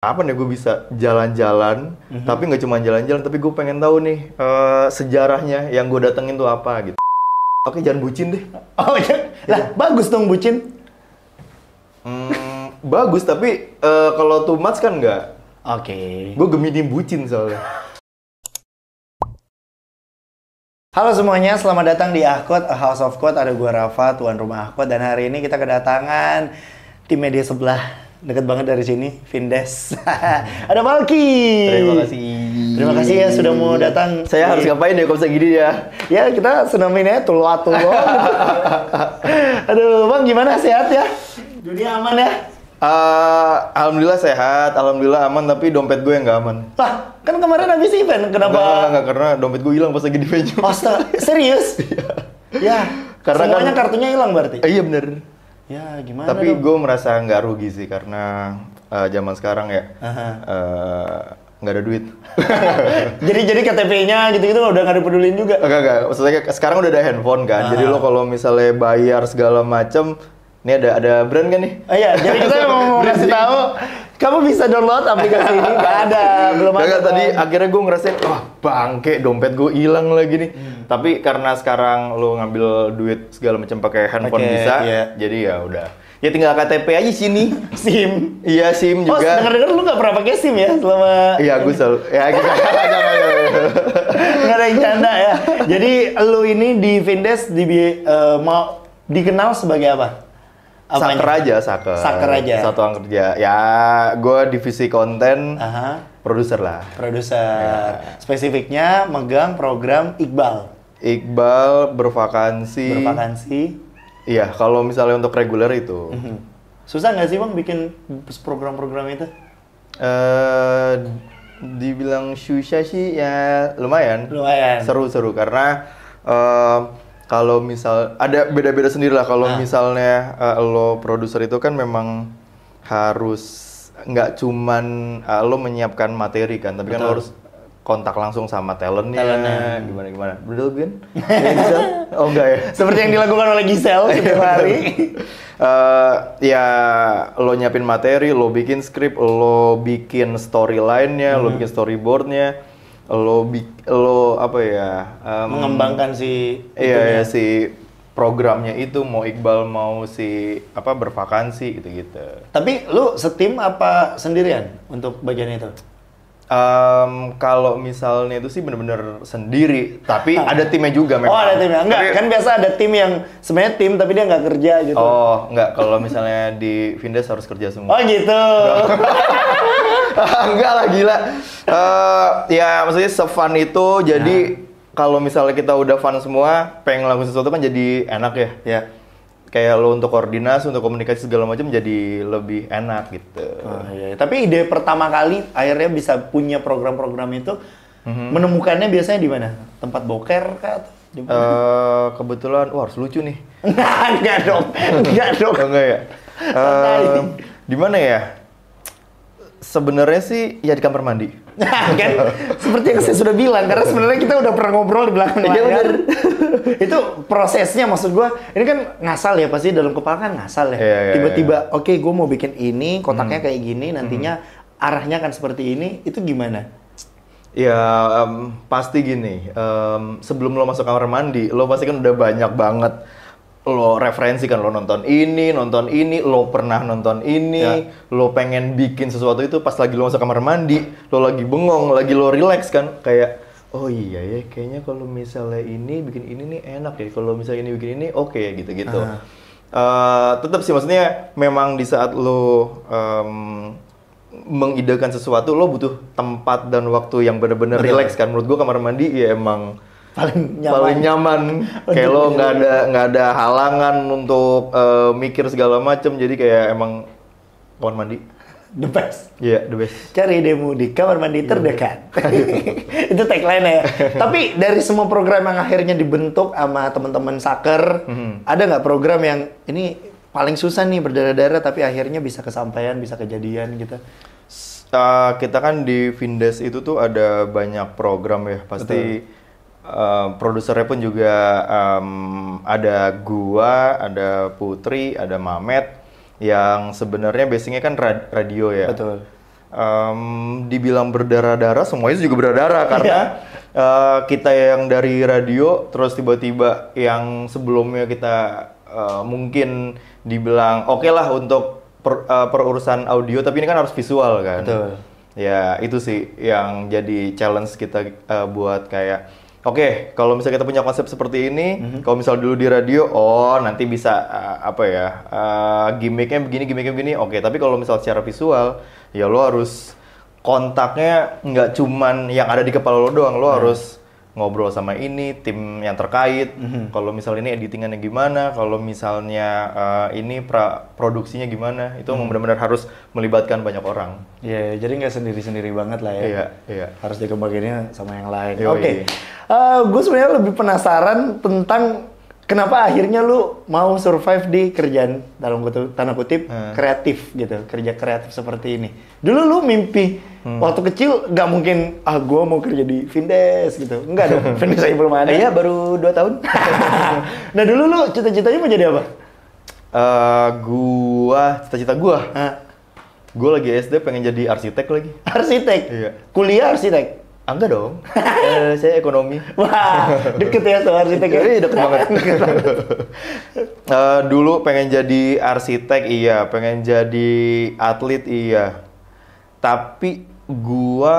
Kapan ya gue bisa jalan-jalan, tapi nggak cuma jalan-jalan, tapi gue pengen tahu nih sejarahnya yang gue datengin tuh apa gitu. Oke, jangan bucin deh. Oh iya, lah bagus dong bucin. Bagus, tapi kalau too much kan nggak. Oke. Gue Gemini bucin soalnya. Halo semuanya, selamat datang di Ahkot, A House of Quote. Ada gua Rafa, tuan rumah Ahkot, dan hari ini kita kedatangan tim media sebelah. Deket banget dari sini, Vindes. Ada Balki. Terima kasih. Terima kasih ya sudah mau datang. Saya harus ngapain ya kalau bisa gini ya? Ya kita senamennya tulo-tulo. Aduh, Bang gimana, sehat ya? Dunia aman ya? Alhamdulillah sehat, alhamdulillah aman, tapi dompet gue yang nggak aman. Lah, kan kemarin habis event, kenapa? Nggak, karena dompet gue hilang pas lagi di venue. Astaga, serius? Ya, Karena semuanya kan- kartunya hilang berarti? Iya bener. Ya, gimana Tapi dong? gue merasa nggak rugi sih, karena zaman sekarang ya Aha. nggak ada duit. Jadi KTP-nya gitu-gitu udah nggak dipedulin juga? Enggak. Maksudnya sekarang udah ada handphone kan, jadi lo kalau misalnya bayar segala macem, ini ada brand kan nih? Oh iya, jadi kita mau kasih tahu, kamu bisa download aplikasi ini. Nggak ada, belum ada. Kagak, tadi Bang. akhirnya gue ngerasain, wah bangke dompet gue hilang lagi nih. Tapi karena sekarang lo ngambil duit segala macam pakai handphone Oke, bisa, iya. jadi ya udah. Ya tinggal KTP aja sini. SIM. Iya SIM Oh, juga. denger-denger lu nggak pernah pakai SIM ya selama... Iya gue selalu. Ya gitu. Nggak ada yang canda ya. Jadi lu ini di Vindes mau dikenal sebagai apa? Saker aja, saker. Saker aja. Satuan kerja. Ya, gue divisi konten, Aha, produser lah. produser. Spesifiknya megang program Iqbal. Iqbal bervakansi. Bervakansi. Iya, kalau misalnya untuk reguler itu. Susah nggak sih Bang bikin program-program itu? Dibilang susah sih ya lumayan. Lumayan. Seru-seru karena kalau misal ada beda-beda sendiri lah. Kalau misalnya lo produser itu kan memang harus nggak cuman lo menyiapkan materi kan, tapi kan lo Betul. harus kontak langsung sama talentnya. Talentnya. Gimana? Betul kan? Ya, bisa? Oh enggak ya? Seperti yang dilakukan oleh Gisel setiap hari. Ya lo nyiapin materi, lo bikin skrip, lo bikin storyline-nya, lo bikin storyboard-nya, lo apa ya? Mengembangkan si Iya, si programnya itu mau Iqbal mau si apa bervakansi gitu-gitu. Tapi lu setim apa sendirian untuk bagian itu? Kalau misalnya itu sih bener-bener sendiri, tapi ada timnya juga memang. Oh ada timnya? Enggak, Tapi- kan biasa ada tim yang sebenarnya tim tapi dia nggak kerja gitu. Oh, enggak. Kalau misalnya di Vindes harus kerja semua. Oh gitu. Enggak lah, gila. Ya maksudnya se-fun itu, jadi kalau misalnya kita udah fun semua, pengen ngelakuin sesuatu kan jadi enak ya. Ya. Kayak lo untuk koordinasi, untuk komunikasi segala macam jadi lebih enak gitu. Oh, iya. Tapi ide pertama kali akhirnya bisa punya program-program itu menemukannya biasanya di mana? Tempat boker kah? Atau di mana? Kebetulan, wah harus lucu nih. Enggak dong. Enggak dong. Oh, enggak ya? Santai. Di mana ya? Sebenarnya sih ya di kamar mandi. Nah, kan seperti yang saya sudah bilang, karena sebenarnya kita udah pernah ngobrol di belakang Iya, layar. bener. Itu prosesnya, maksud gua, ini kan ngasal ya, pasti dalam kepala kan ngasal ya. Iya, iya, Tiba-tiba, oke, gue mau bikin ini, kotaknya kayak gini, nantinya arahnya kan seperti ini, itu gimana? Ya pasti gini, sebelum lo masuk kamar mandi, lo pasti kan udah banyak banget lo referensi kan, lo nonton ini, lo pernah nonton ini, Ya. lo pengen bikin sesuatu itu pas lagi lo masuk kamar mandi, lo lagi bengong, lagi lo relax kan, kayak oh iya ya, kayaknya kalau misalnya ini bikin ini nih enak ya, kalau misalnya ini bikin ini oke ya gitu-gitu. Tetap sih maksudnya memang di saat lo mengidekan sesuatu, lo butuh tempat dan waktu yang bener-bener Betul. relax kan. Menurut gua kamar mandi ya emang Paling nyaman. paling nyaman. Kayak lo nggak ada halangan untuk mikir segala macem, jadi kayak emang kamar mandi. The best. Iya, the best. Cari demo di kamar mandi terdekat. Itu tagline ya. Tapi dari semua program yang akhirnya dibentuk sama teman-teman Saker, ada nggak program yang ini paling susah nih berdarah-darah tapi akhirnya bisa kesampaian, bisa kejadian gitu? Kita kan di Vindes itu tuh ada banyak program ya, pasti produsernya pun juga ada gua, ada Putri, ada Mamet, yang sebenarnya basicnya kan radio ya. Betul. dibilang berdarah-darah, semuanya juga berdarah karena kita yang dari radio, terus tiba-tiba yang sebelumnya kita mungkin dibilang oke lah untuk perurusan audio, tapi ini kan harus visual kan. Betul. Ya itu sih yang jadi challenge kita buat kayak oke, kalau misalnya kita punya konsep seperti ini, kalau misal dulu di radio, nanti bisa gimmicknya begini, oke. Tapi kalau misal secara visual, ya lo harus kontaknya nggak cuman yang ada di kepala lo doang, lo harus ngobrol sama ini, tim yang terkait. Kalau misalnya ini editingannya gimana, kalau misalnya ini produksinya gimana, itu memang benar-benar harus melibatkan banyak orang. Iya, jadi nggak sendiri-sendiri banget lah ya. Iya. Harus dikebagiannya sama yang lain. Yoi. Oke. Gue sebenarnya lebih penasaran tentang kenapa akhirnya lu mau survive di kerjaan dalam tanda kutip kreatif gitu, kerja kreatif seperti ini. Dulu lu mimpi waktu kecil nggak mungkin gue mau kerja di Vindes gitu, enggak dong. Vindes saya belum ada. Iya, baru 2 tahun. Nah dulu lu cita-citanya mau jadi apa? Cita-cita gue lagi SD pengen jadi arsitek lagi. Arsitek. Iya. Kuliah arsitek. Enggak dong. Saya ekonomi. Wah, deket ya tuh arsitek. Iya, deket banget. Dulu pengen jadi arsitek, iya. Pengen jadi atlet, iya. Tapi gua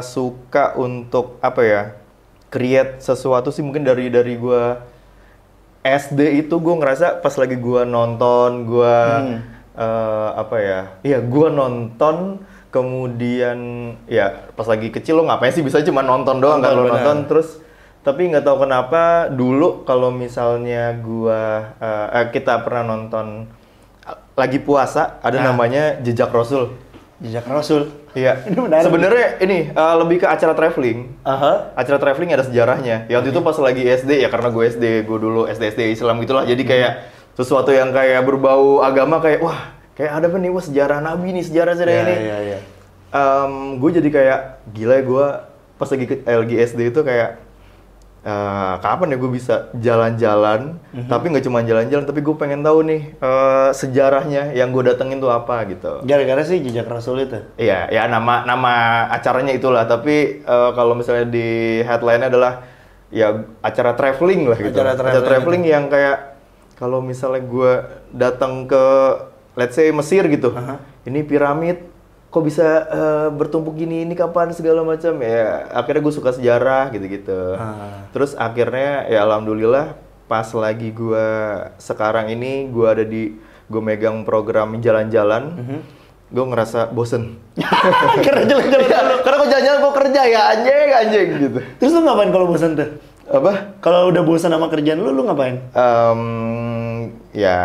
suka untuk create sesuatu sih mungkin dari gua SD itu gua ngerasa pas lagi gua nonton, gua gua nonton. Kemudian ya pas lagi kecil lo ngapain sih, bisa cuma nonton doang kan, lo nonton terus, tapi nggak tahu kenapa dulu kalau misalnya kita pernah nonton lagi puasa ada namanya Jejak Rasul. Jejak Rasul. Iya. Sebenarnya ini lebih ke acara traveling. Acara traveling ada sejarahnya. Ya waktu itu pas lagi SD, ya karena gue dulu SD Islam gitulah, jadi kayak sesuatu yang kayak berbau agama, kayak wah kayak ada apa nih, wah sejarah Nabi nih, sejarah ini. Iya. Gue jadi kayak gila ya, gue pas lagi SD itu kayak kapan ya gue bisa jalan-jalan, tapi nggak cuma jalan-jalan, tapi gue pengen tahu nih sejarahnya yang gue datengin tuh apa gitu. Gara-gara sih Jejak Rasul itu. Iya, ya nama acaranya itulah, tapi kalau misalnya di headline-nya adalah ya acara traveling lah gitu. Acara traveling yang kayak kalau misalnya gue datang ke let's say Mesir gitu, ini piramid kok bisa bertumpuk gini, ini kapan, segala macam ya. Akhirnya gue suka sejarah gitu-gitu. Terus akhirnya ya alhamdulillah pas lagi gue sekarang ini gue megang program jalan-jalan, gue ngerasa bosen. Karena jalan-jalan. Karena kok jalan-jalan kok kerja ya anjing gitu. Terus lu ngapain kalau bosan tuh? Apa? Kalau udah bosan sama kerjaan lu ngapain? Ya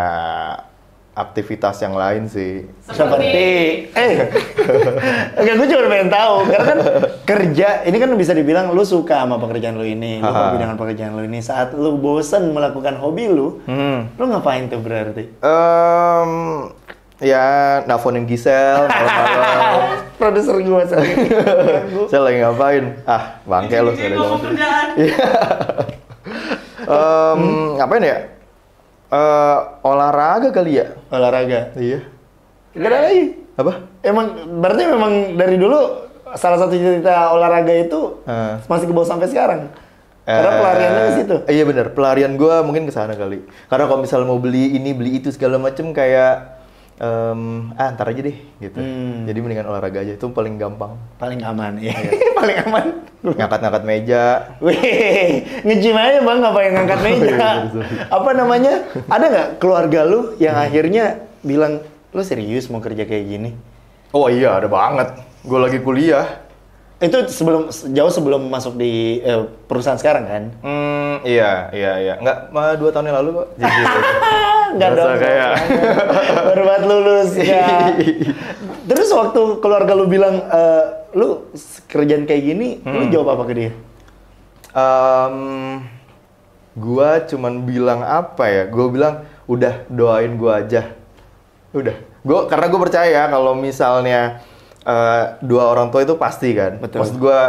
aktivitas yang lain sih. Seperti enggak, gue cuma pengen tahu karena kan kerja ini kan bisa dibilang lu suka sama pekerjaan lu ini, lu hobi dengan pekerjaan lu ini. Saat lu bosan melakukan hobi lu ngapain tuh berarti? Ya nelfonin Gisel malam-malam. Produser gue sendiri. Saya lagi ngapain? Bangke lu saya lagi ngapain ya? Olahraga kali ya? Olahraga? Iya. Gak ada lagi? Apa? Berarti memang dari dulu salah satu cita olahraga itu masih ke bawah sampai sekarang? Karena pelariannya ke situ? Iya benar, pelarian gue mungkin ke sana kali. Karena kalau misalnya mau beli ini, beli itu segala macem kayak ntar aja deh gitu. Jadi mendingan olahraga aja, itu paling gampang. Paling aman, ya. Paling aman. Ngangkat-ngangkat meja. Wih, nge-gym aja bang, ngapain ngangkat meja? Apa namanya? Ada nggak keluarga lu yang akhirnya bilang, lu serius mau kerja kayak gini? Oh iya, ada banget. Gue lagi kuliah. Itu jauh sebelum masuk di perusahaan sekarang kan? Iya. Nggak, 2 tahun yang lalu kok. Nggak dong. Kayak baru banget lulus ya. Terus waktu keluarga lu bilang, lu kerjaan kayak gini, lu jawab apa ke dia? Gua cuman bilang apa ya? Gua bilang, udah doain gua aja. Udah. Karena gue percaya kalau misalnya dua orang tua itu pasti kan. Betul. Maksud gue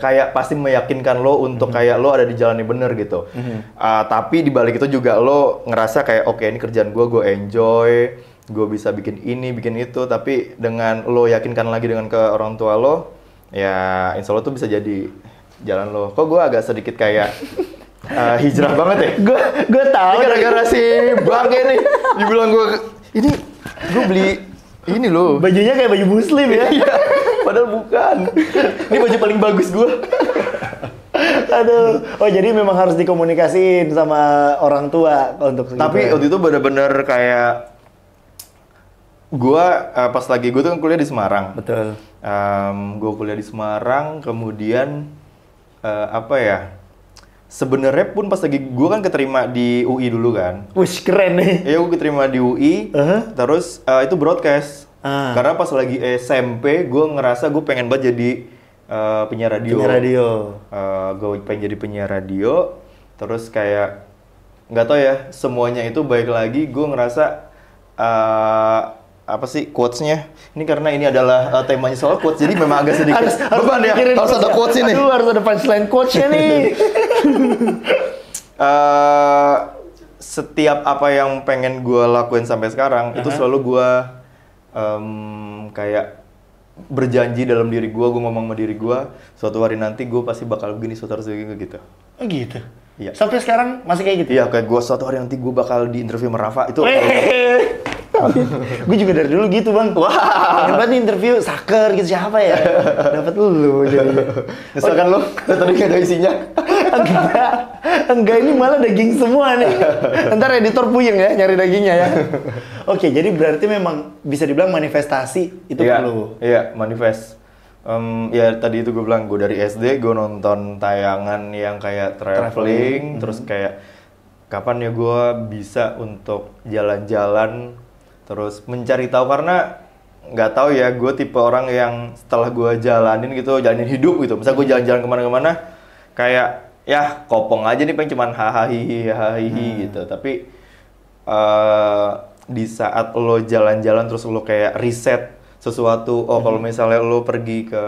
kayak pasti meyakinkan lo untuk kayak lo ada di jalan yang bener gitu. Tapi di balik itu juga lo ngerasa kayak oke, ini kerjaan gue enjoy. gue bisa bikin ini, bikin itu, tapi dengan lo yakinkan lagi dengan ke orang tua lo, ya insya Allah tuh bisa jadi jalan lo. Kok gue agak sedikit kayak hijrah banget ya? Gue tahu. Ini gara-gara si Bangke nih, dibilang gue beli ini loh. Bajunya kayak baju muslim ya? Iya, padahal bukan. Ini baju paling bagus gue. Aduh, oh jadi memang harus dikomunikasiin sama orang tua untuk Tapi waktu itu bener-bener kayak gue pas lagi gue tuh kan kuliah di Semarang. Betul. Gue kuliah di Semarang, kemudian apa ya? Sebenarnya pun pas lagi gue kan keterima di UI dulu kan. Wih, keren nih. Iya, gue keterima di UI. Terus itu broadcast. Karena pas lagi SMP gue ngerasa gue pengen banget jadi penyiar radio. Gue pengen jadi penyiar radio. Terus kayak nggak tahu ya, semuanya itu baik lagi. Gue ngerasa apa sih quotes-nya? Ini karena ini adalah temanya soal quotes, jadi memang agak sedikit beban ya. Harus ada quotes ini. Aduh, harus ada punchline quotes-nya nih. Setiap apa yang pengen gue lakuin sampai sekarang itu selalu gue kayak berjanji dalam diri gue ngomong sama diri gue, suatu hari nanti gue pasti bakal begini, suatu hari gitu. Oh gitu? Iya. Sampai sekarang masih kayak gitu? Iya, kayak gue suatu hari nanti gue bakal di interview sama Rafa, itu gue juga dari dulu gitu bang. Wah, hebat nih interview saker gitu, siapa ya? Dapat lu jadinya. Misalkan lo tadi gak ada isinya. Enggak, ini malah daging semua nih. Ntar editor puyeng ya nyari dagingnya ya. Oke, jadi berarti memang bisa dibilang manifestasi itu perlu. Iya, manifest. Ya tadi itu gue bilang, gue dari SD gue nonton tayangan yang kayak traveling. Terus kayak kapan ya gue bisa untuk jalan-jalan, terus mencari tahu, karena nggak tahu ya, gue tipe orang yang setelah gue jalanin hidup gitu, misal gue jalan-jalan kemana-mana kayak ya kopong aja nih, pengen cuman hahaha gitu. Tapi di saat lo jalan-jalan terus lo kayak riset sesuatu, kalau misalnya lo pergi ke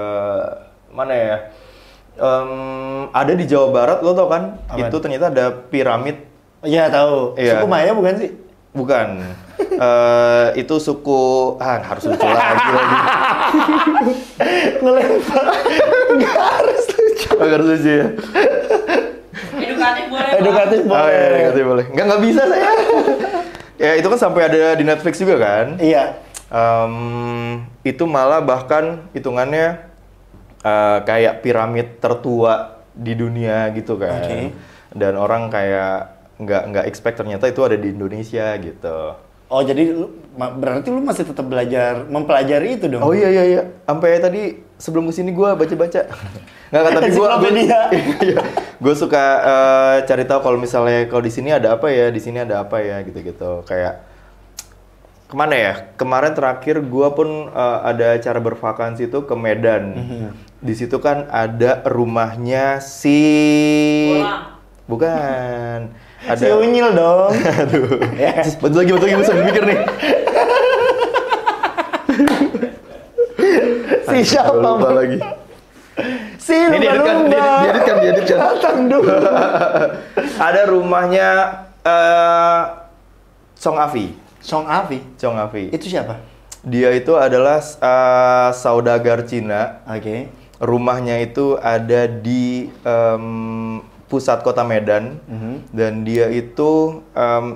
mana ya, ada di Jawa Barat, lo tau kan? Aman. Itu ternyata ada piramid. Iya tahu. Iya. Suku Maya bukan sih? Bukan. Itu suku harus lucu lagi. Ngelempar. Nggak harus lucu. Harus lucu ya. Edukatif boleh. Edukatif boleh. Oh iya, edukatif boleh. Nggak bisa saya. Ya itu kan sampai ada di Netflix juga kan. Iya. Itu malah bahkan hitungannya kayak piramid tertua di dunia gitu kan. Oke. Dan orang kayak nggak expect ternyata itu ada di Indonesia gitu. Oh jadi berarti lu masih tetap belajar mempelajari itu dong? Oh iya. Sampai tadi sebelum kesini gue baca-baca. Nggak, tapi gue suka cari tahu kalau misalnya kalau di sini ada apa ya, di sini ada apa ya, gitu-gitu. Kayak kemana ya? Kemarin terakhir gue pun ada acara bervakansi itu ke Medan. Di situ kan ada rumahnya si bukan. Si Ada Unyil dong. Aduh. Betul lagi gue sambil mikir nih. Si siapa lupa lagi. Si dieditkan. Datang dulu. Ada rumahnya Chong Afi. Chong Afi. Itu siapa? Dia itu adalah saudagar Cina. Oke. Rumahnya itu ada di pusat kota Medan. Dan dia itu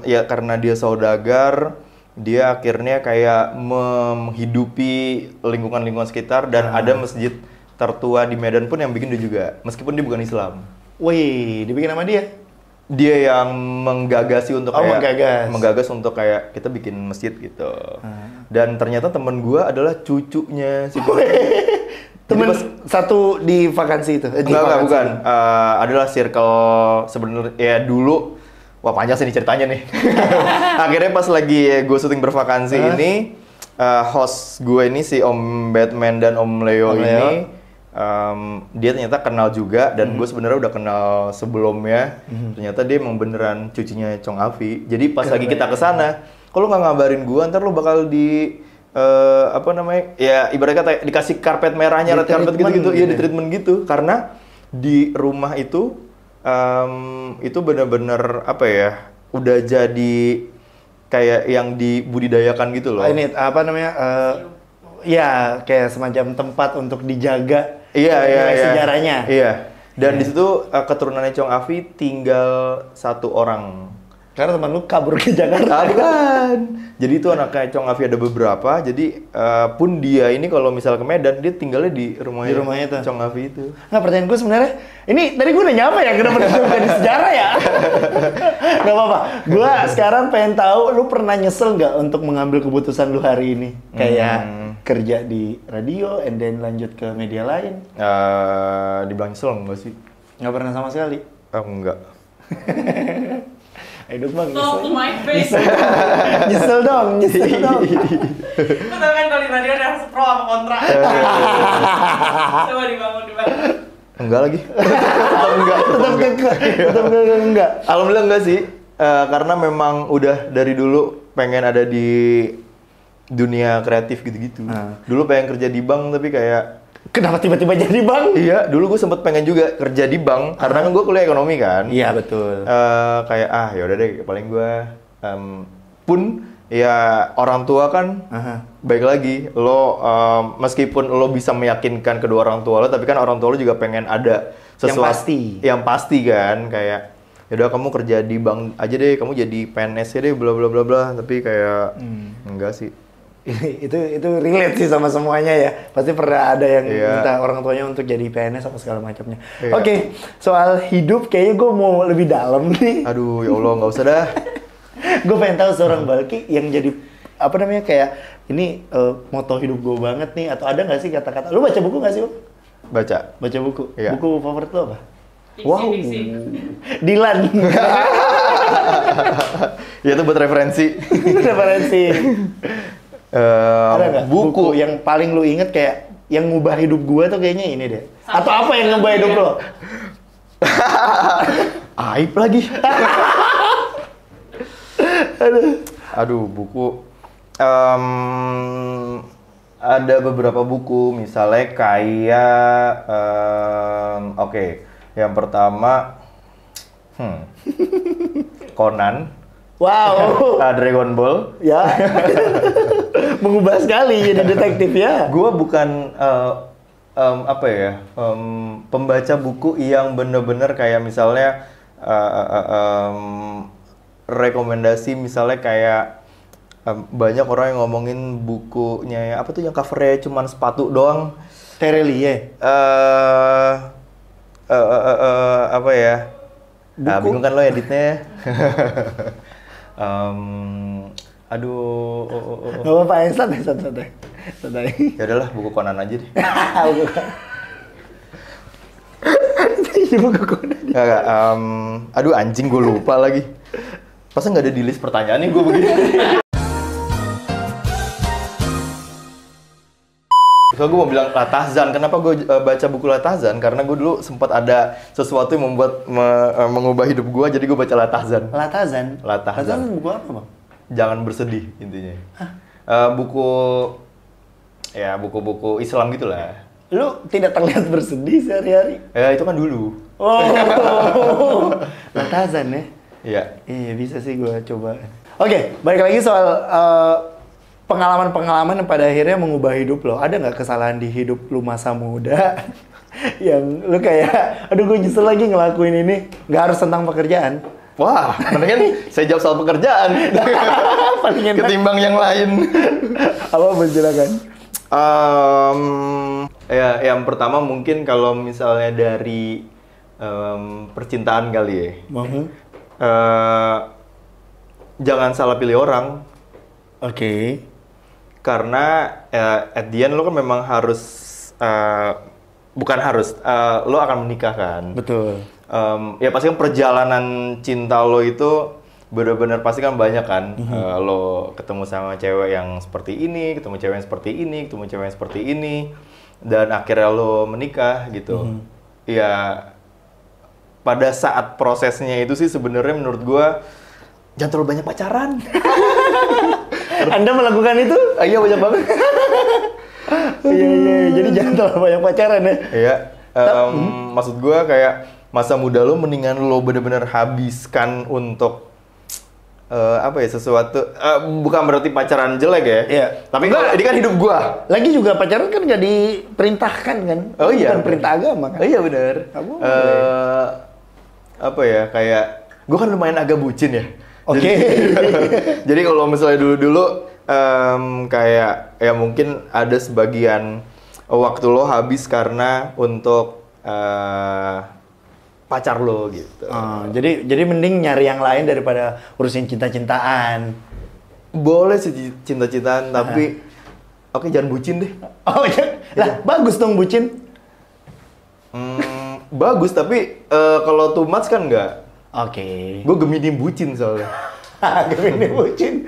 ya karena dia saudagar, dia akhirnya kayak menghidupi lingkungan-lingkungan sekitar, dan ada masjid tertua di Medan pun yang bikin dia juga, meskipun dia bukan Islam. Wih, dibikin sama dia? Dia yang menggagasi untuk menggagas untuk kayak kita bikin masjid gitu. Dan ternyata temen gue adalah cucunya si temen satu di vakansi itu? Enggak, bukan. Adalah circle sebenarnya ya dulu. Wah, panjang sih nih ceritanya nih. Akhirnya pas lagi gue syuting bervakansi ini, host gue ini si Om Batman dan Om Leo ini, dia ternyata kenal juga, dan gue sebenarnya udah kenal sebelumnya. Ternyata dia emang beneran cucunya Chong Afi. Jadi pas lagi kita kesana, kalau nggak ngabarin gue, ntar lo bakal di apa namanya, ya ibaratnya kata dikasih karpet merahnya, red carpet gitu-gitu, iya, di treatment gitu. Karena di rumah itu bener-bener apa ya, udah jadi kayak yang dibudidayakan gitu loh. Ini apa namanya? Ya kayak semacam tempat untuk dijaga nilai sejarahnya. Iya. Dan di situ keturunannya Chong Afi tinggal 1 orang. Karena teman lu kabur ke Jakarta. Bukan. Jadi itu anaknya Chong Afi ada beberapa. Jadi pun dia ini kalau misal ke Medan dia tinggalnya di rumahnya itu. Chong Afi itu. Nggak, pertanyaan gue sebenarnya, ini tadi gue nanya apa ya? Kenapa ditemukan di sejarah ya? Nggak apa-apa. Gue sekarang pengen tahu, lu pernah nyesel nggak untuk mengambil keputusan lu hari ini? Kayak kerja di radio, and then lanjut ke media lain? Dibilang nyesel enggak sih? Nggak pernah sama sekali? Enggak. Aduh bang, Talk to my face. nyesel dong. Lu tau kan kalau di radio ada harus pro sama kontra. Coba dibangun. Enggak lagi. Tetap enggak. Alhamdulillah enggak sih. Karena memang udah dari dulu pengen ada di dunia kreatif gitu-gitu. Dulu pengen kerja di bank tapi kayak Kenapa tiba-tiba jadi bang? iya, dulu gue sempet pengen juga kerja di bank karena kan gue kuliah ekonomi kan. Iya betul. Kayak ya udah deh, paling gue pun ya orang tua kan baik lagi lo meskipun lo bisa meyakinkan kedua orang tua lo, tapi kan orang tua lo juga pengen ada sesuatu yang pasti kan, kayak ya udah kamu kerja di bank aja deh, kamu jadi PNS ya deh, bla bla bla bla, tapi kayak enggak sih. itu relate sih sama semuanya ya. Pasti pernah ada yang minta orang tuanya untuk jadi PNS apa segala macamnya. Oke, soal hidup kayaknya gue mau lebih dalam nih. Aduh, ya Allah, nggak usah dah. Gue pengen tahu seorang Balki yang jadi apa namanya, kayak ini moto hidup gue banget nih, atau ada nggak sih kata-kata? Lu baca buku nggak sih, Bang? Baca Buku. Iya. Buku favorit lo apa? Diksi. Dilan. Ya itu buat referensi. Referensi. Ada nggak buku yang paling lu inget kayak yang ngubah hidup gua tuh kayaknya ini deh. Atau apa yang ngubah hidup lo? Aib lagi. Aduh, buku. Ada beberapa buku, misalnya kayak, oke, yang pertama, Conan. Wow. Dragon Ball. Ya. Mengubah sekali jadi detektif ya. Gue bukan pembaca buku yang bener-bener kayak misalnya rekomendasi, misalnya kayak banyak orang yang ngomongin bukunya apa tuh yang covernya cuman sepatu doang. Terelie. Apa ya? Nah, bingung kan lo editnya. Aduh. Gak apa-apa, santai. Ya udahlah, buku Conan aja deh. Buku Conan. Enggak, aduh anjing, gue lupa lagi. Masa nggak ada di list pertanyaannya gue begini? So gue mau bilang Latazan. Kenapa gue baca buku Latazan? Karena gue dulu sempat ada sesuatu yang membuat mengubah hidup gue, jadi gue baca Latazan. Latazan buku apa, Bang? Jangan bersedih intinya. Buku-buku Islam gitulah. Lu tidak terlihat bersedih sehari-hari. Ya itu kan dulu. Oh. Latazan ya? Iya. Iya, bisa sih gue coba. Oke, balik lagi soal pengalaman-pengalaman yang pada akhirnya mengubah hidup lo. Ada nggak kesalahan di hidup lu masa muda yang lu kayak, aduh gue nyesel lagi ngelakuin ini? Nggak harus tentang pekerjaan. Wah, mendingan saya jawab soal pekerjaan ketimbang yang lain. Apa, silakan. Ya, yang pertama mungkin kalau misalnya dari percintaan kali ya. Jangan salah pilih orang. Oke. Karena at the end lo kan memang harus, bukan harus, lo akan menikah kan. Betul. Ya pasti kan perjalanan cinta lo itu benar-benar pasti kan banyak kan. Lo ketemu sama cewek yang seperti ini, ketemu cewek yang seperti ini, ketemu cewek yang seperti ini, dan akhirnya lo menikah gitu. Ya pada saat prosesnya itu sih sebenarnya menurut gua jangan terlalu banyak pacaran. Anda melakukan itu? Iya, banyak banget. Iya. Jadi jangan terlalu banyak pacaran ya. Iya. Maksud gua kayak masa muda lo mendingan lo bener-bener habiskan untuk apa ya, sesuatu bukan berarti pacaran jelek ya. Iya. Tapi kalau ini kan hidup gua. Lagi juga pacaran kan nggak diperintahkan kan? Oh iya. Bukan perintah agama kan? Oh iya benar. Kamu Apa ya, kayak gua kan lumayan agak bucin ya. Oke. Jadi kalau misalnya dulu-dulu kayak ya mungkin ada sebagian waktu lo habis karena untuk pacar lo gitu. Jadi mending nyari yang lain daripada urusin cinta-cintaan. Boleh sih cinta-cintaan, tapi oke jangan bucin deh. Oh iya, lah bagus dong bucin. Bagus, tapi kalau too much kan enggak. Oke. Gue Gemini bucin soalnya. Gemini bucin.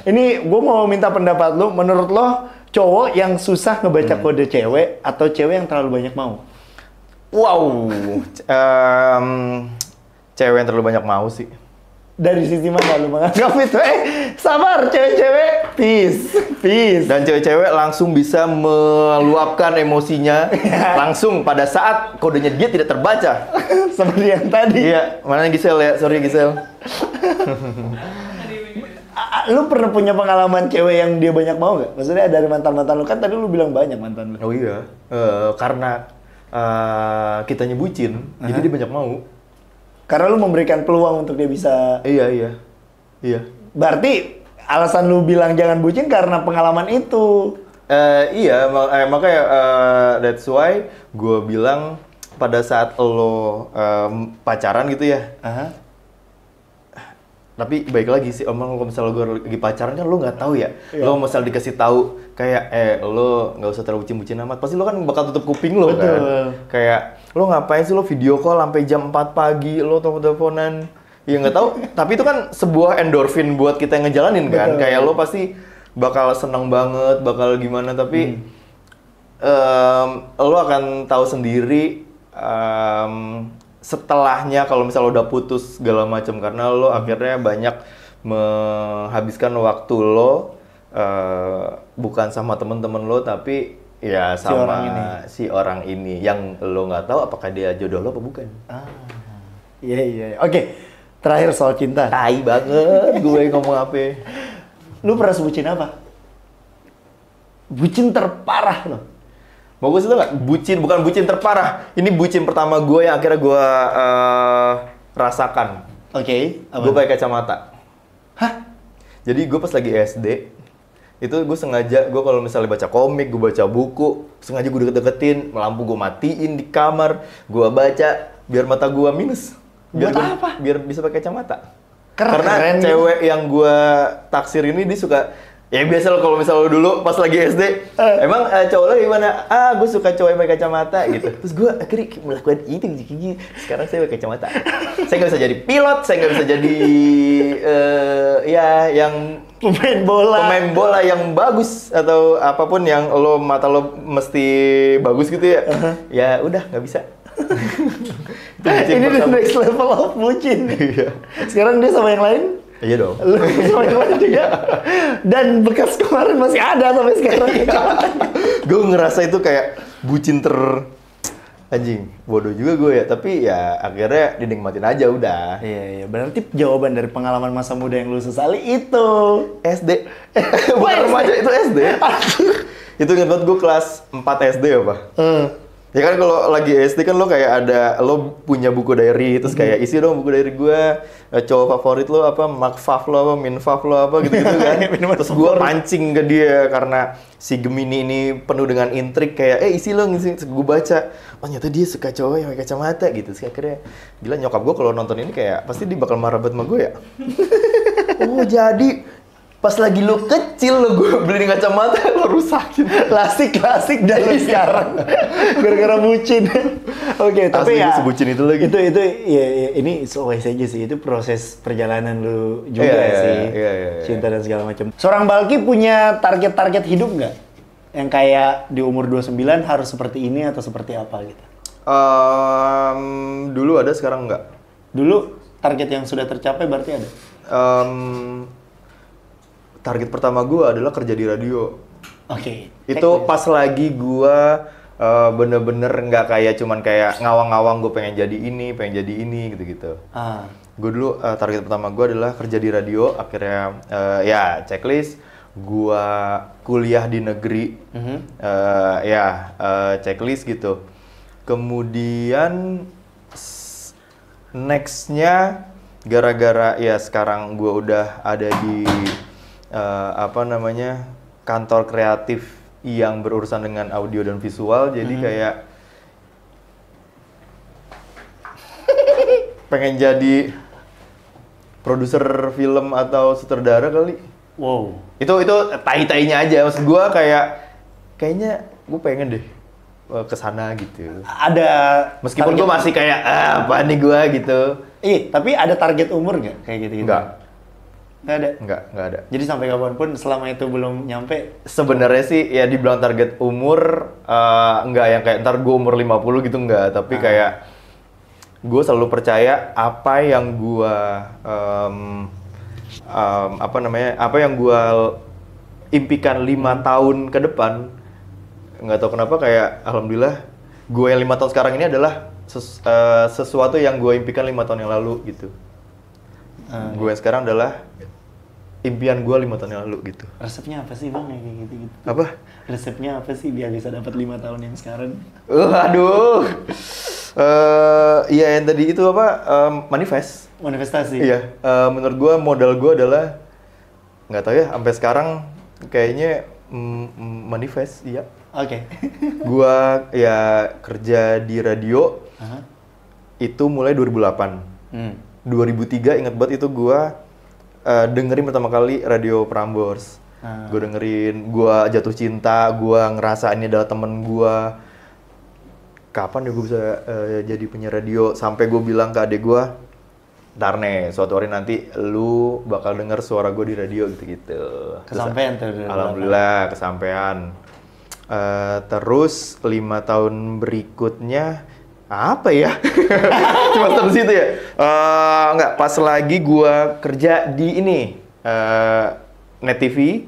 Ini gue mau minta pendapat lo. Menurut lo cowok yang susah ngebaca kode cewek atau cewek yang terlalu banyak mau? Wow, cewek yang terlalu banyak mau sih. Dari sisi mana lu menganggap itu? Sabar, cewek-cewek, peace. Dan cewek-cewek langsung bisa meluapkan emosinya langsung pada saat kodenya dia tidak terbaca. Seperti yang tadi. Iya, mana Gisel ya? Sorry Gisel. Lu pernah punya pengalaman cewek yang dia banyak mau nggak? Maksudnya dari mantan-mantan lu, kan tadi lu bilang banyak mantan lu. Oh iya, karena kitanya bucin, jadi dia banyak mau. Karena lu memberikan peluang untuk dia bisa. Iya. Berarti alasan lu bilang jangan bucin karena pengalaman itu. Iya, makanya that's why gue bilang pada saat lo pacaran gitu ya. Tapi baik lagi sih, omong kalau misalnya gue lagi pacaran kan lo nggak tahu ya. Iya. Lo misalnya dikasih tahu kayak lo nggak usah terlalu bucin-bucin amat. Pasti lo kan bakal tutup kuping lo kan. Kayak lo ngapain sih lo video call sampai jam 4 pagi, lo telepon-teleponan. Ya nggak tahu, tapi itu kan sebuah endorfin buat kita yang ngejalanin kan. Kayak lo pasti bakal seneng banget, bakal gimana, tapi lo akan tahu sendiri setelahnya kalau misalnya lo udah putus segala macam, karena lo akhirnya banyak menghabiskan waktu lo bukan sama temen-temen lo, tapi ya sama si orang ini yang lo nggak tahu apakah dia jodoh lo apa bukan. Iya. Oke, terakhir soal cinta. Tai banget gue ngomong apa. Lu pernah sebutin apa? Bucin terparah lo. Mau gue sih nggak? Bucin, bukan bucin terparah. Ini bucin pertama gue yang akhirnya gue rasakan. Oke. Gue pakai kacamata. Hah? Jadi gue pas lagi SD, itu gue sengaja, gue kalau misalnya baca komik, gue baca buku, sengaja gue deket-deketin, lampu gue matiin di kamar, gue baca, biar mata gue minus. Buat apa? Biar bisa pakai kacamata. Karena Karena cewek yang gue taksir ini, dia suka, ya biasa lo kalau misalnya lo dulu pas lagi SD, emang cowok lo gimana? Gue suka cowok yang pakai kacamata gitu. Terus gue akhirnya melakukan itu, sekarang saya pakai kacamata. Saya nggak bisa jadi pilot, saya nggak bisa jadi ya yang pemain bola yang bagus atau apapun yang mata lo mesti bagus gitu ya. Ya udah nggak bisa. Ini the next level of bucin. Iya. Sekarang dia sama yang lain? Iya dong. Lu sama yang lain juga. Dan bekas kemarin masih ada sampai sekarang. Gue ngerasa itu kayak bucin anjing, bodoh juga gue ya, tapi ya akhirnya dinikmatin aja udah. Iya. Berarti jawaban dari pengalaman masa muda yang lu sesali itu SD. Bukan remaja, itu SD. Itu ingat banget gue kelas 4 SD apa? Ya kan kalau lagi SD kan lo kayak lo punya buku diary, terus kayak isi dong buku diary gue, cowok favorit lo apa, Makfaf lo apa, Minfaf lo apa gitu-gitu kan. Terus gue pancing ke dia karena si Gemini ini penuh dengan intrik kayak, isi lo ngisi, terus gue baca, oh ternyata dia suka cowok yang pakai kacamata gitu. Terus akhirnya, gila nyokap gue kalau nonton ini kayak, pasti dia bakal marah banget sama gue ya. Oh jadi pas lagi lo kecil lo gue beliin kacamata lo rusakin. klasik dan lu sekarang gara-gara bucin. Oke, tapi ya sebucin itu lagi. Itu ya, ini always aja sih, itu proses perjalanan lu juga sih. Iya. Cinta dan segala macam. Seorang Balki punya target-target hidup nggak? Yang kayak di umur 29 harus seperti ini atau seperti apa gitu? Dulu ada, sekarang enggak. Dulu target yang sudah tercapai berarti ada? Target pertama gue adalah kerja di radio. Oke. Itu pas lagi gue bener-bener nggak kayak cuman kayak ngawang-ngawang gue pengen jadi ini gitu-gitu. Gue dulu target pertama gue adalah kerja di radio. Akhirnya ya checklist. Gue kuliah di negeri. Checklist gitu. Kemudian nextnya gara-gara ya sekarang gue udah ada di kantor kreatif yang berurusan dengan audio dan visual, jadi kayak pengen jadi produser film atau sutradara kali. Wow. Itu tai-tainya aja, maksud gue kayaknya gue pengen deh ke sana gitu. Ada Meskipun gue masih kayak apa nih gue gitu. Tapi ada target umur nggak kayak gitu? Enggak. Nggak ada? Nggak ada. Jadi sampai kapanpun selama itu belum nyampe? Sebenarnya sih ya dibilang target umur, nggak yang kayak ntar gue umur 50 gitu nggak. Tapi kayak gue selalu percaya apa yang gue, apa yang gue impikan 5 tahun ke depan, nggak tahu kenapa kayak alhamdulillah gue yang 5 tahun sekarang ini adalah sesuatu yang gue impikan 5 tahun yang lalu gitu. Gue yang sekarang adalah impian gue 5 tahun yang lalu gitu. Resepnya apa sih bang yang kayak gitu? Apa? Resepnya apa sih biar bisa dapat 5 tahun yang sekarang? Aduh. Iya yang tadi itu apa? Manifest. Manifestasi? Iya. Menurut gue modal gue adalah nggak tahu ya sampai sekarang kayaknya manifest. Iya. Oke. Gua ya kerja di radio. Itu mulai 2008. 2003 ingat banget itu gua dengerin pertama kali radio Prambors. Gua dengerin, gua jatuh cinta, gua ngerasa ini adalah temen gua. Kapan ya gua bisa jadi penyiar radio? Sampai gua bilang ke adik gua, ntar nih, suatu hari nanti lu bakal denger suara gua di radio gitu-gitu. Kesampean tuh. Alhamdulillah kesampean. Terus 5 tahun berikutnya apa ya? Cuma sampai situ ya? Enggak, pas lagi gua kerja di ini Net TV.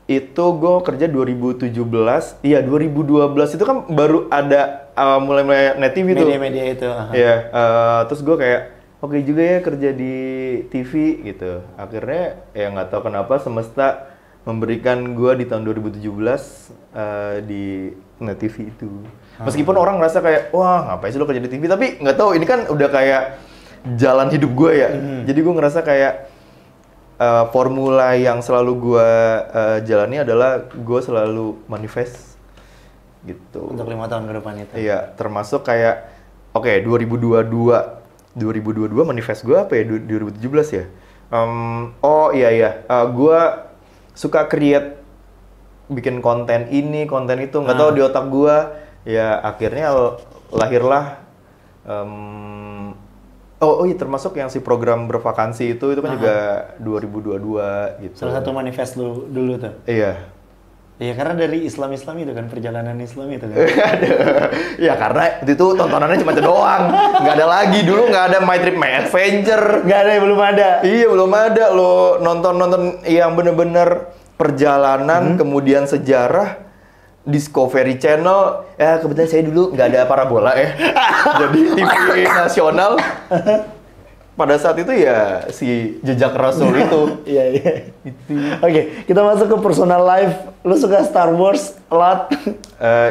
Itu gua kerja 2017. Iya, 2012 itu kan baru ada mulai Net TV tuh. Media-media itu. Iya, terus gua kayak oke juga ya kerja di TV gitu. Akhirnya ya nggak tahu kenapa semesta memberikan gue di tahun 2017 di Net TV itu. Meskipun orang ngerasa kayak, wah ngapain sih lo kerja di TV, tapi nggak tahu ini kan udah kayak jalan hidup gue ya. Jadi gue ngerasa kayak formula yang selalu gue jalani adalah gue selalu manifest gitu. Untuk 5 tahun ke depan itu? Iya, termasuk kayak, oke 2022 manifest gue apa ya, 2017 ya? Gue suka create, bikin konten ini, konten itu, nggak tahu di otak gue, ya akhirnya lahirlah, termasuk yang si program bervakansi itu kan juga 2022 gitu. Salah satu manifest lu dulu tuh? Iya. Iya, karena dari Islam itu kan, perjalanan Islam itu kan. Ya karena itu tontonannya cuma itu doang, nggak ada lagi. Dulu nggak ada My Trip My Adventure. Nggak ada, belum ada. Iya, belum ada. Lo nonton yang bener-bener perjalanan, kemudian sejarah, Discovery Channel. Ya kebetulan saya dulu nggak ada parabola ya. Jadi TV nasional. Pada saat itu ya si jejak Rasul itu. Iya. Oke, kita masuk ke personal life. Lu suka Star Wars a lot.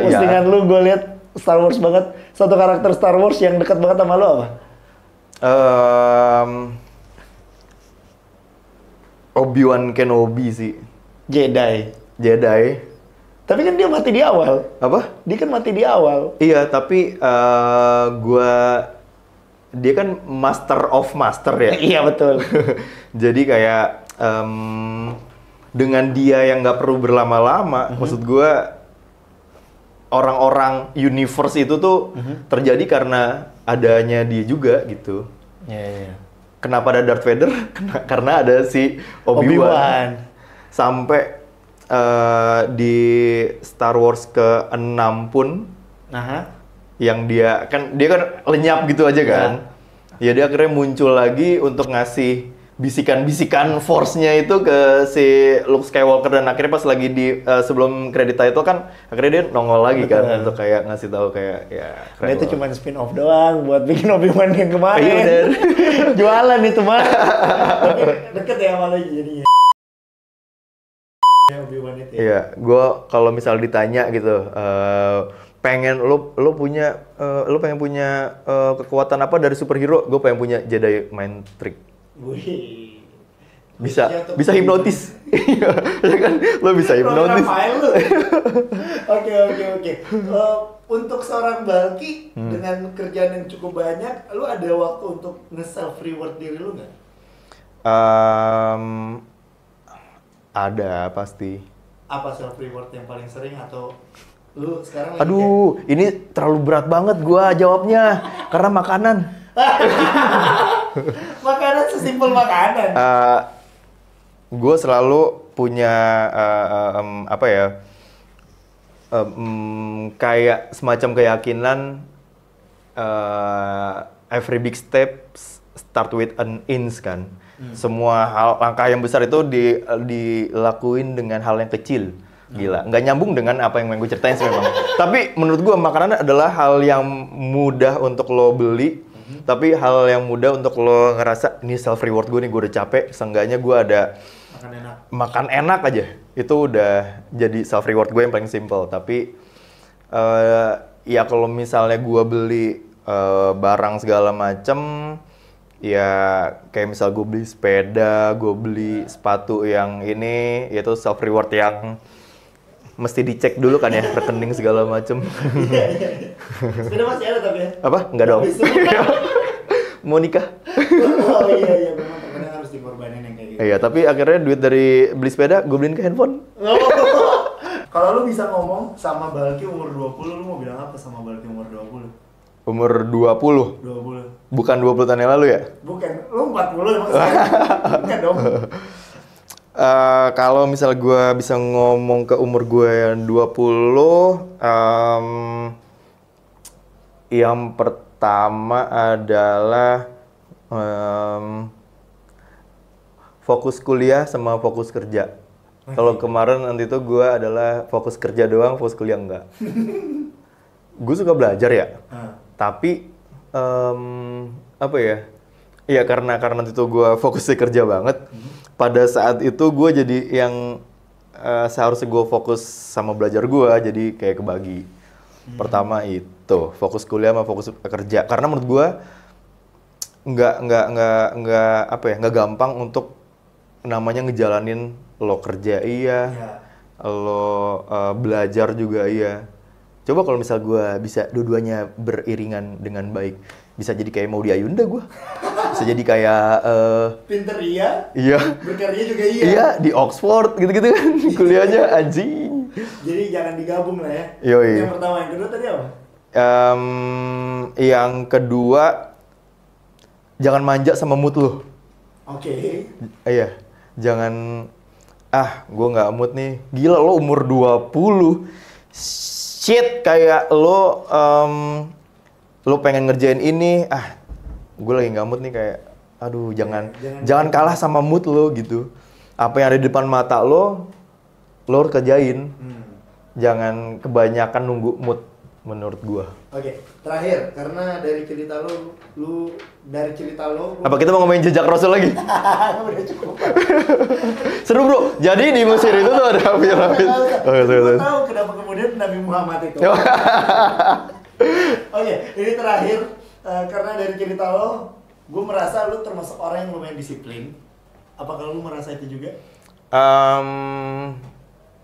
Postingan lu gue lihat Star Wars banget. Satu karakter Star Wars yang dekat banget sama lu apa? Obi-Wan Kenobi sih. Jedi. Tapi kan dia mati di awal. Apa? Dia kan mati di awal. Iya, tapi dia kan master of master ya. Iya, betul. Jadi kayak dengan dia yang nggak perlu berlama-lama, maksud gue orang-orang universe itu tuh terjadi karena adanya dia juga gitu. Iya. Kenapa ada Darth Vader? Karena ada si Obi-Wan. Sampai di Star Wars ke-6 pun, yang dia kan lenyap gitu aja kan. Ya dia akhirnya muncul lagi untuk ngasih bisikan-bisikan force-nya itu ke si Luke Skywalker, dan akhirnya pas lagi di sebelum kredit title kan akhirnya dia nongol lagi kan untuk kayak ngasih tahu kayak ya Dia itu cuma spin off doang buat bikin Obi-Wan yang kemarin. Iya, bener. Jualan itu mah. Tapi deket ya malah jadinya. Obi-Wan itu. Iya, gue kalau misal ditanya gitu, pengen lu punya lu pengen punya kekuatan apa dari superhero? Gue pengen punya Jedi mind trick. Wih. Bisa hipnotis. Iya, ya kan? Lo bisa hipnotis. Oke. Untuk seorang Balki dengan kerjaan yang cukup banyak, lu ada waktu untuk nge-self reward diri lu nggak? Ada pasti. Apa self reward yang paling sering atau lu sekarang Aduh, ini terlalu berat banget gua jawabnya karena makanan. Makanan sesimpel makanan. Gue selalu punya apa ya? Kayak semacam keyakinan every big step start with an inch kan. Semua langkah yang besar itu dilakuin dengan hal yang kecil. Gila, nggak nyambung dengan apa yang gue ceritain sih memang. Tapi menurut gue makanan adalah hal yang mudah untuk lo beli, tapi hal yang mudah untuk lo ngerasa ini self reward gue nih, gue udah capek, seenggaknya gue ada makan enak aja. Itu udah jadi self reward gue yang paling simple. Tapi ya kalau misalnya gue beli barang segala macem, ya kayak misal gue beli sepeda, gue beli sepatu yang ini, yaitu self reward yang mesti dicek dulu kan ya, rekening segala macem. Sepeda masih ada tapi ya? Apa? Enggak dong. Mau nikah. Oh iya, memang terkadang harus dikorbanin yang kayak gitu. Iya, tapi akhirnya duit dari beli sepeda gue beliin ke handphone. Kalau lu bisa ngomong sama Balki umur 20, lu mau bilang apa sama Balki umur 20? Umur 20. 20. Bukan 20 tahun yang lalu ya? Bukan, lu 40 emang sekarang. Bukan dong. Kalau misal gue bisa ngomong ke umur gue yang 20, yang pertama adalah fokus kuliah sama fokus kerja. Kalau kemarin nanti itu gue adalah fokus kerja doang, fokus kuliah enggak. Gue suka belajar ya, tapi apa ya? Iya karena nanti itu gue fokusnya kerja banget. Pada saat itu gue jadi yang seharusnya gue fokus sama belajar gue, jadi kayak kebagi. Pertama itu fokus kuliah sama fokus kerja. Karena menurut gue nggak gampang untuk namanya ngejalanin lo kerja lo belajar juga iya. Coba kalau misal gue bisa dua-duanya beriringan dengan baik, bisa jadi kayak Maudy Ayunda gue. Bisa jadi kayak pinter iya, berkarya juga iya. Iya, di Oxford gitu-gitu kan kuliahnya anjing. Jadi jangan digabung lah ya. Yoi. Yang pertama, yang kedua tadi apa? Yang kedua, jangan manja sama mood lo. Oke. Iya, jangan gue nggak mood nih. Gila lo umur 20. Shit, kayak lo pengen ngerjain ini, gue lagi nggak mood nih, kayak aduh jangan kalah sama mood lo gitu. Apa yang ada di depan mata lo harus kerjain. Jangan kebanyakan nunggu mood menurut gue. Oke, terakhir karena dari cerita lo apa kita mau ngomongin jejak Rasul lagi? udah cukup. Seru bro. Jadi di Mesir itu tuh ada piramid. Gue tahu kenapa kemudian Nabi Muhammad itu. Oke, ini terakhir karena dari cerita lo, gue merasa lo termasuk orang yang lumayan disiplin. Apakah lo merasa itu juga?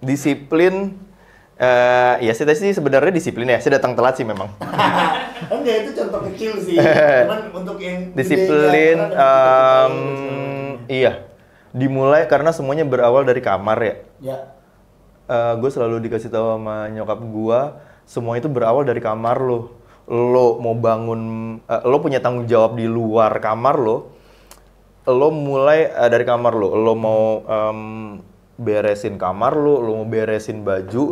Disiplin. Ya saya sih sebenarnya disiplin ya. Saya datang telat sih memang. Enggak, itu contoh kecil sih. Cuman untuk yang disiplin, iya. Dimulai karena semuanya berawal dari kamar ya. Ya. Gue selalu dikasih tahu sama nyokap gue, semua itu berawal dari kamar lo. Lo mau bangun, lo punya tanggung jawab di luar kamar lo. Lo mulai dari kamar lo. Lo mau beresin kamar lo mau beresin baju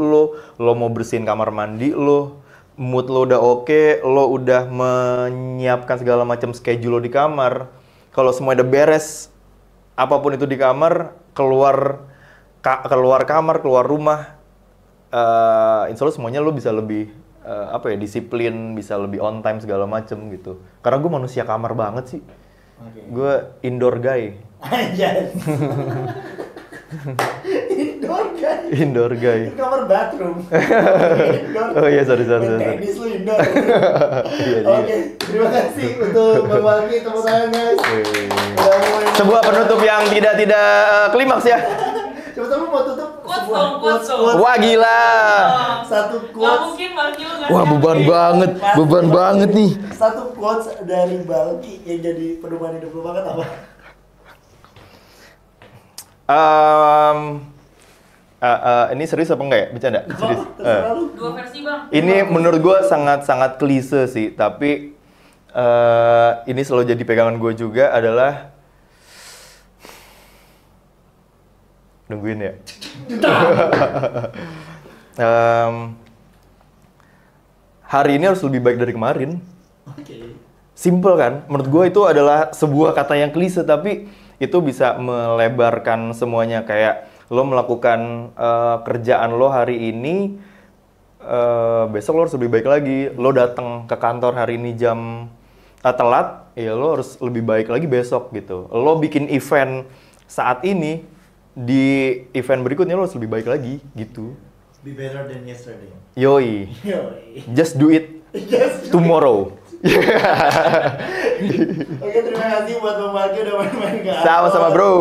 lo mau bersihin kamar mandi lo, mood lo udah oke, lo udah menyiapkan segala macam schedule lo di kamar. Kalau semua udah beres, apapun itu di kamar, keluar kamar, keluar rumah, insya Allah semuanya lo bisa lebih disiplin, bisa lebih on time segala macem gitu. Karena gue manusia kamar banget sih. Gue indoor guy. Anjas. Indoor guy. Itu kamar bathroom. Indoor. Oh iya, sorry. Tenis lu indoor. Oke, terima kasih untuk Bang Walki, tepuk tangan guys. Sebuah penutup yang tidak klimaks ya. Coba lu mau tutup Quotes. Wah gila. Satu Gak quotes. mungkin Balki lu gak Wah beban banget nih. Satu quotes dari Balki yang jadi pedoman hidup lu banget apa? Ini serius apa enggak ya? Bercanda? Serius. Terserah lu. Dua versi bang. Ini menurut gue sangat klise sih, tapi ini selalu jadi pegangan gue juga adalah nungguin ya. Hari ini harus lebih baik dari kemarin. Simple kan? Menurut gue itu adalah sebuah kata yang klise, tapi itu bisa melebarkan semuanya. Kayak lo melakukan kerjaan lo hari ini, besok lo harus lebih baik lagi. Lo datang ke kantor hari ini jam telat, ya lo harus lebih baik lagi besok gitu. Lo bikin event saat ini, di event berikutnya lo harus lebih baik lagi gitu. Be better than yesterday. Yoi. Just do it tomorrow. Oke, terima kasih buat Bang Walki udah main-main ke Sama-sama bro.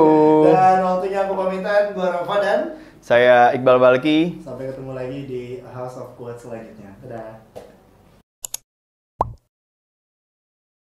Dan waktunya aku pamitan, gua Rafa dan Saya Iqbal Balki. sampai ketemu lagi di House of Quotes selanjutnya. Dadah.